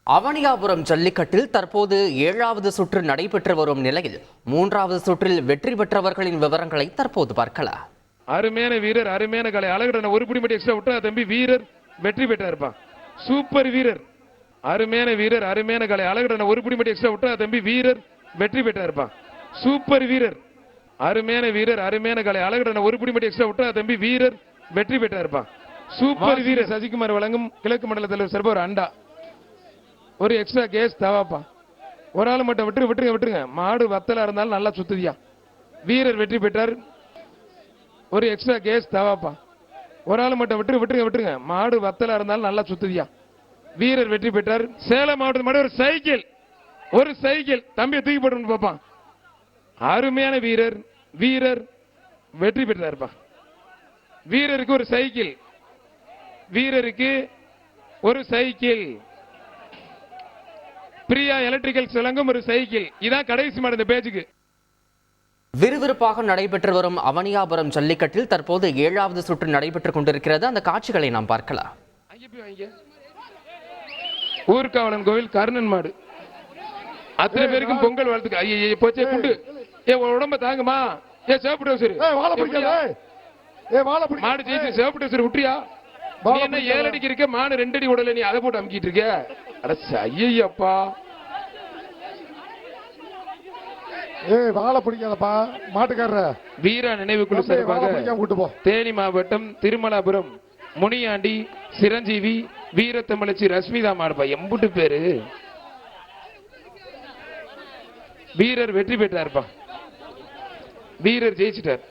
அவனியாபுரம் ஜல்லிக்கட்டில் தற்போது 7வது சுற்று நடைபெற்று வரும் நிலையில் 3வது சுற்றில் வெற்றி பெற்றவர்களின் விவரங்களை தற்போது பார்க்கலாம். அருமையான வீரர், அருமையான கலை, அழகுடன ஒரு புடி மட்டும் எக்ஸ்ட்ரா விட்டா தம்பி வீரர் வெற்றி பெற்றாருப்பா. சூப்பர் வீரர், அருமையான வீரர், அருமையான கலை, அழகுடன ஒரு புடி மட்டும் எக்ஸ்ட்ரா விட்டா தம்பி வீரர் வெற்றி பெற்றாருப்பா. சூப்பர் வீரர், அருமையான வீரர், அருமையான கலை, அழகுடன ஒரு புடி மட்டும் எக்ஸ்ட்ரா விட்டா தம்பி வீரர் வெற்றி பெற்றாருப்பா. சூப்பர் வீரர். சசிகுமார் வழங்கும் கிழக்கு மண்டல தலைவர் சிறப்பு ஒரு அண்டா, ஒரு எக்ஸ்ட்ரா கேஸ் தவாப்பா. ஒரு ஆள் மட்டும் விட்டுருங்க. மாடு வத்தலா இருந்தாலும் நல்லா சுத்துதியா. வீரர் வெற்றி பெற்றார். ஒரு எக்ஸ்ட்ரா கேஸ் தவாப்பா. ஒரு ஆள் மட்டும் விட்டுருங்க. மாடு வத்தலா இருந்தாலும் நல்லா சுத்துதியா. வீரர் வெற்றி பெற்றார். சேலம் மாவட்டத்து மாடு ஒரு சைக்கிள் தம்பியை தூக்கி போட்டு பாப்பான். அருமையான வீரர், வீரர் வெற்றி பெற்றார்ப்பா. வீரருக்கு ஒரு சைக்கிள், வீரருக்கு ஒரு சைக்கிள். பிரியா எலக்ட்ரிக்கல்ஸ் வழங்கும் ஒரு சைக்கிள். இதான் கடைசி மாடு இந்த பேஜுக்கு. விறுவிறுப்பாக நடைபெற்று வரும் அவனியாபுரம் ஜல்லிக்கட்டில் தற்போது 7வது சுற்று நடைபெற்றுக் கொண்டிருக்கிறது. அந்த காட்சிகளை நாம் பார்க்கலாம். ஊர்காவலன் கோவில் கர்ணன் மாடு. அத்தனை பேருக்கும் பொங்கல் வாழ்த்துக்கு. ஐயே போச்சே குண்டு, உடம்ப தாங்குமா? சேப்பு டவுசர் மாடு ஜெயிச்சு சேப்பு டவுசர் விட்டுறியா? நீ என்ன 7 அடிக்கு இருக்க, மாடு 2 அடி உடல, நீ அதை போட்டு அமுக்கிட்டு இருக்க. ஐயப்பா, வாழை பிடிக்காதப்பா மாட்டுக்காரர. வீரா நினைவுக்குழு சார்பாக தேனி மாவட்டம் திருமலாபுரம் முனியாண்டி சிரஞ்சீவி வீரத்தமிழச்சி ரஷ்மிதா மாடுப்பா. எம்புட்டு பேரு. வீரர் வெற்றி பெற்றார்ப்பா. வீரர் ஜெயிச்சிட்டார்.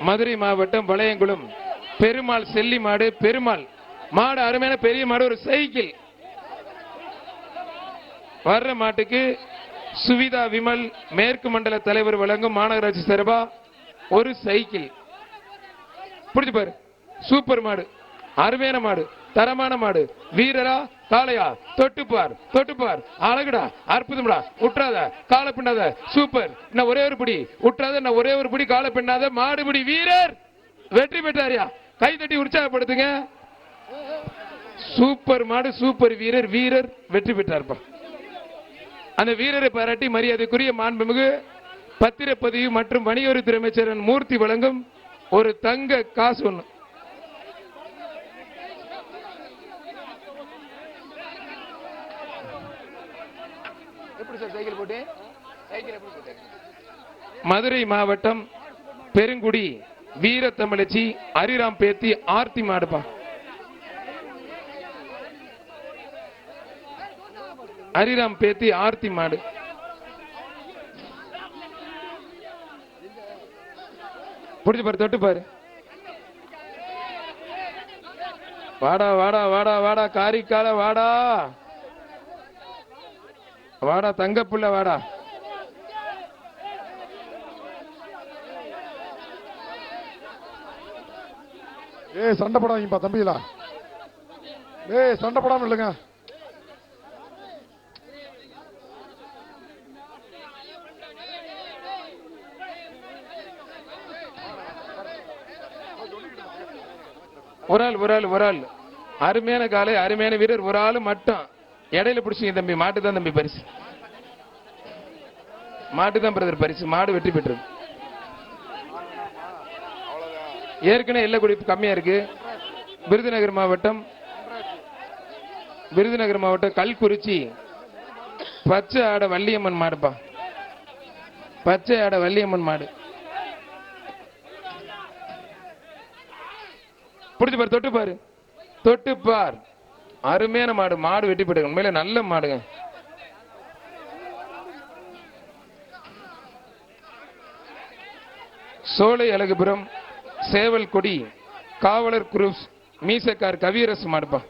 மதுரை மாவட்டம் வளையங்குளம் பெருமாள் செல்லி மாடு. பெருமாள் மாடு அருமையான பெரிய மாடு, ஒரு சைக்கிள். வர்ற மாட்டுக்கு சுவிதா விமல் மேற்கு மண்டல தலைவர் வழங்கும் மாநகராட்சி சார்பா ஒரு சைக்கிள். புடிச்சு பாரு. சூப்பர் மாடு, அருமையான மாடு, தரமான மாடு. வீரரா காளையா? தொட்டுப்பார். அழகுடா, அற்புதம்டா. உற்றாத, காலை பின்னாத. சூப்பர். இன்னும் ஒரே ஒரு பிடி உற்றாத, இன்னும் ஒரே ஒரு பிடி காலை பின்னாத. மாடுபிடி வீரர் வெற்றி பெற்றாரியா? கை தட்டி உற்சாகப்படுத்துங்க. சூப்பர் மாடு, சூப்பர் வீரர், வீரர் வெற்றி பெற்றார்ப்பா. அந்த வீரரை பாராட்டி மரியாதைக்குரிய மாண்புமிகு பத்திரப்பதிவு மற்றும் வணிகவரித்துறை அமைச்சர் மூர்த்தி வழங்கும் ஒரு தங்க காசு ஒண்ணு. மதுரை மாவட்டம் பெருங்குடி வீரத்தமிழச்சி ஹரிராம் பேத்தி ஆர்த்தி மாடுப்பா. ஹரிராம் பேத்தி ஆர்த்தி மாடு. புடிச்சு பாரு, தொட்டு பாரு. வாடா காரிக்கால வாடா தங்கப்புள்ள வாடா. சண்டை போடாதீங்கப்பா தம்பிகளா. சண்டை போடாம இல்லைங்க. ஒரு ஆள் அருமையான காலை, அருமையான வீரர். ஒரு ஆள் மட்டும் இடையில பிடிச்சிங்க தம்பி. மாட்டு தான் தம்பி பரிசு. மாட்டு தான் பிரதர் பரிசு. மாடு வெற்றி பெற்றது. ஏற்கனவே எல்லை குடிப்பு கம்மியா இருக்கு. விருதுநகர் மாவட்டம் கல்குறிச்சி பச்சை ஆட வள்ளியம்மன் மாடுப்பா. பச்சை ஆட வள்ளியம்மன் மாடு. புடிச்சு பாரு, தொட்டுப்பார். அருமையான மாடு, மாடு வெட்டி போட்டு. உண்மையில நல்ல மாடுங்க. சோலை அழகுபுரம் சேவல் கொடி காவலர் குரூப்ஸ் மீசக்கார் கவியரசு மாடுப்பா.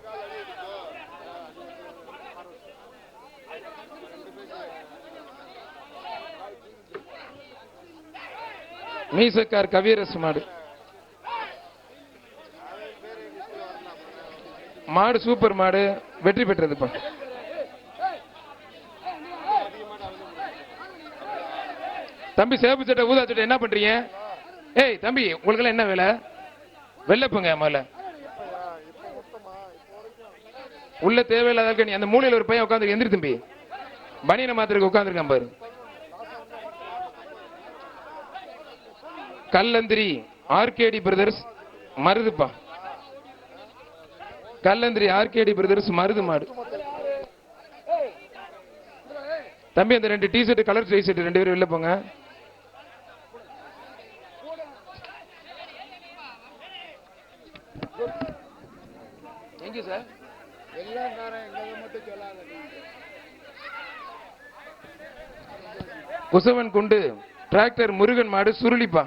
மீசக்கார் கவியரசு மாடு. மாடு சூப்பர் மாடு, வெற்றி பெற்றதுப்பா. தம்பி சேப்பு சட்டை ஊதா சட்டை என்ன பண்றீங்க? ஏய் தம்பி, உங்களுக்கு என்ன வேலை? வெள்ளப்புங்க முதல்ல உள்ள தேவையில்லாத நீ அந்த மூலையில ஒரு பையன் உட்காந்து எந்திரி தம்பி, பனியனை மாத்திரக்கு உட்காந்துருக்கான் பாரு. கல்லந்திரி ஆர்கேடி பிரதர்ஸ் மருதுப்பா, கல்லந்திரி ஆர்கேடி பிரதர்ஸ் மருது மாடு. தம்பி அந்த 2 டி-ஷர்ட் கலர் டி-ஷர்ட் 2 பேரும் வெளில போங்க. எங்க சார் குசவன் குண்டு டிராக்டர் முருகன் மாடு சுருளிப்பா.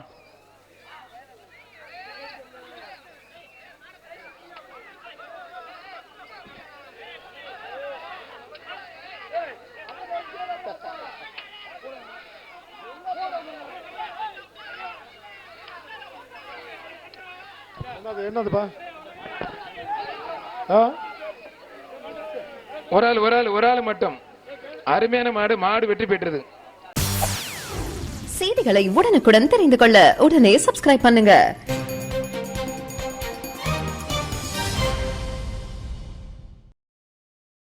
என்னதுப்பா? ஒரு ஆள் மட்டும். அருமையான மாடு வெற்றி பெற்றது. செய்திகளை உடனுக்குடன் தெரிந்து கொள்ள உடனே சப்ஸ்கிரைப் பண்ணுங்க.